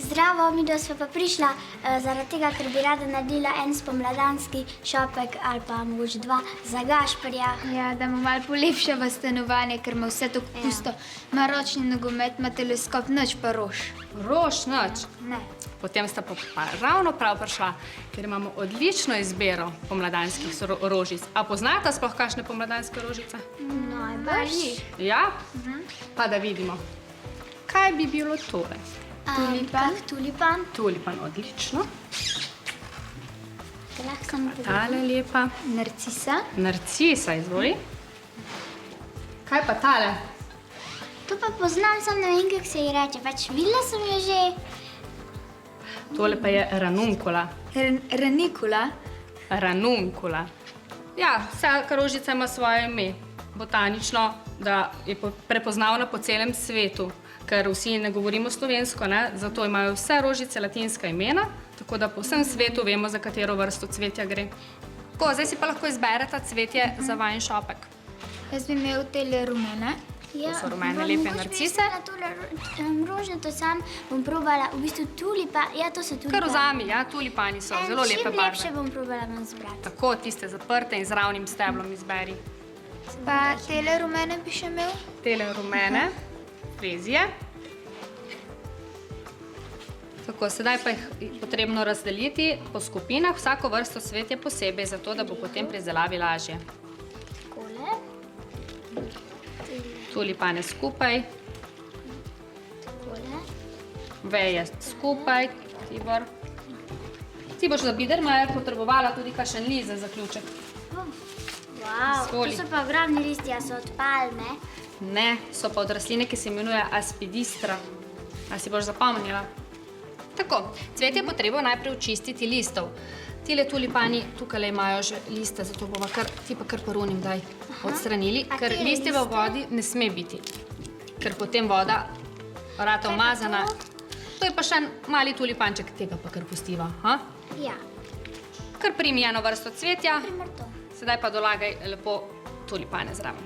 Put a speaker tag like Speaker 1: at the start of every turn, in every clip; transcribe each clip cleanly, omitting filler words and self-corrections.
Speaker 1: Zdravo, midva sva pa prišla zaradi tega, ker bi rada naredila en spomladanski šopek ali pa mogoče dva za Gašperja.
Speaker 2: Ja, da mu malo polepšava stanovanje, ker ima vse tako pusto. Ima ročni nogomet, ima teleskop, nič pa rož.
Speaker 3: Rož, nič?
Speaker 2: Ne.
Speaker 3: Potem sta pa ravno prav prišla, ker imamo odlično izbiro pomladanskih rožic. A poznata sploh kakšne pomladanske rožice?
Speaker 1: Najbrž.
Speaker 3: Ja? Pa da vidimo. Kaj bi bilo tole?
Speaker 2: Tulipan.
Speaker 1: Tulipan.
Speaker 3: Tulipan, odlično.
Speaker 1: Lahko samo pogledam.
Speaker 3: Tale lepa.
Speaker 2: Narcisa.
Speaker 3: Narcisa, izvoli. Kaj pa tale?
Speaker 1: To pa poznam, sam ne vem, kako se ji reče. Pač videla sem jo že.
Speaker 3: Tole pa je ranunkula.
Speaker 2: Ranikula.
Speaker 3: Ranunkula. Ja, vsaka rožica ima svoje ime. Botanično, da je prepoznavna po celem svetu. Ker vsi ne govorimo slovensko, zato imajo vse rožice latinska imena, tako da po vsem svetu vemo, za katero vrsto cvetja gre. Tako, zdaj si pa lahko izberete cvetje za vajin šopek.
Speaker 2: Jaz bi imel tele rumene.
Speaker 3: To so rumene lepe narcise.
Speaker 1: Na tole rožnato sam bom probala, v bistvu tulipa, ja, to so tulipani.
Speaker 3: Kar vzami, ja, tulipani so zelo lepe
Speaker 1: Čim
Speaker 3: barve.
Speaker 1: lepše bom probala nam zbrati.
Speaker 3: Tako, tiste zaprte in z ravnim steblom izberi.
Speaker 2: Pa tele rumene bi še imel.
Speaker 3: Tele rumene, frezije. Tako, sedaj pa jih potrebno razdeliti po skupinah, vsako vrsto cvetje posebej, zato da bo potem pri izdelavi lažje.
Speaker 1: Takole.
Speaker 3: Tulipane skupaj,
Speaker 1: Takole.
Speaker 3: veje skupaj, Tibor. Ti boš za Biedermeier potrebovala tudi kakšen list za zaključek.
Speaker 1: Wow, to
Speaker 3: Izvoli.
Speaker 1: so pa ogromni listi, a so od palme.
Speaker 3: Ne, so pa od rastline, ki se imenuje aspidistra. A si boš zapomnila? Tako, cvetje bo treba najprej očistiti listov. Tile tulipani tukaj imajo že liste, zato bomo ti pa kar parunim daj odstranili,
Speaker 1: A
Speaker 3: ker
Speaker 1: tele
Speaker 3: liste v
Speaker 1: liste?
Speaker 3: vodi ne sme biti, ker potem voda rata umazana. To je pa še en mali tulipanček, tega pa kar pustiva.
Speaker 1: Ja,
Speaker 3: Kar primi eno vrsto cvetja,
Speaker 1: primer to.
Speaker 3: sedaj pa dolagaj lepo tulipane zraven.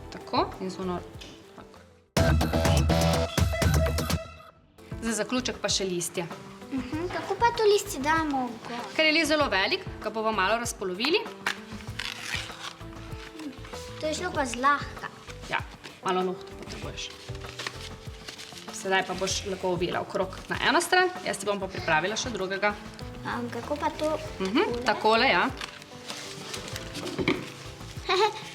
Speaker 3: Tako, in zuno. Za zaključek pa še listje.
Speaker 1: Kako pa to listje damo gor?
Speaker 3: Ker je list zelo velik, ga bomo malo razpolovili.
Speaker 1: To je šlo pa zlahka.
Speaker 3: Ja, malo nohta potrebuješ. Sedaj pa boš lepo ovila okrog na eno stran, jaz ti bom pa pripravila še drugega.
Speaker 1: Kako pa to?
Speaker 3: Takole, ja.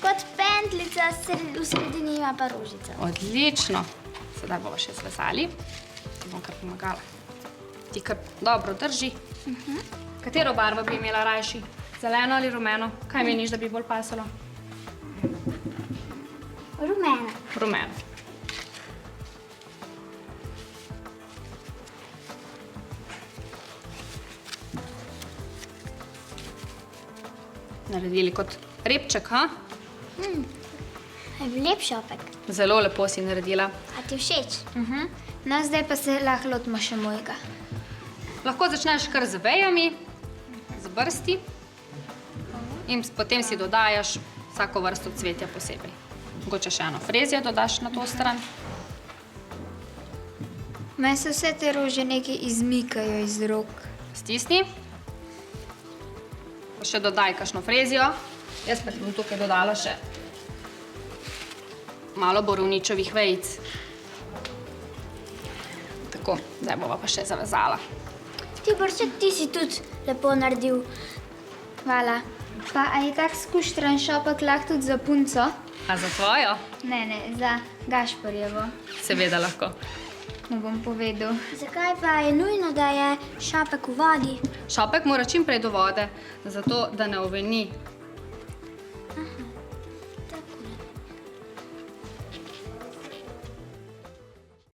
Speaker 1: Kot pentlica, v sredini ima pa rožica.
Speaker 3: Odlično. Sedaj bomo še zvezali. Ti bom kar pomagala. Ti kar dobro drži. Katero barvo bi imela rajši? Zeleno ali rumeno? Kaj meniš, da bi bolj pasalo?
Speaker 1: Rumena.
Speaker 3: Rumeno. Naredili kot repček,
Speaker 1: Lep šopek.
Speaker 3: Zelo lepo si naredila.
Speaker 1: A ti všeč?
Speaker 2: No, zdaj pa se lahko lotimo še mojega.
Speaker 3: Lahko začneš kar z vejami, z brsti in potem si dodajaš vsako vrsto cvetja posebej. Mogoče še eno frezijo dodaš na to stran.
Speaker 2: Meni se vse te rože nekaj izmikajo iz rok.
Speaker 3: Stisni. Pa še dodaj kakšno frezijo. Jaz pa ti bom tukaj dodala še malo borovničevih vejic. Tako, zdaj bova pa še zavezala.
Speaker 1: Tiborček, ti si tudi lepo naredil.
Speaker 2: Hvala. Pa a je tak skuštran šopek lahko tudi za punco?
Speaker 3: A za tvojo?
Speaker 2: Ne, za Gašperjevo.
Speaker 3: Seveda lahko.
Speaker 2: Ne bom povedal.
Speaker 1: Zakaj pa je nujno, da je šopek v vodi?
Speaker 3: Šopek mora čim prej do vode, zato da ne oveni.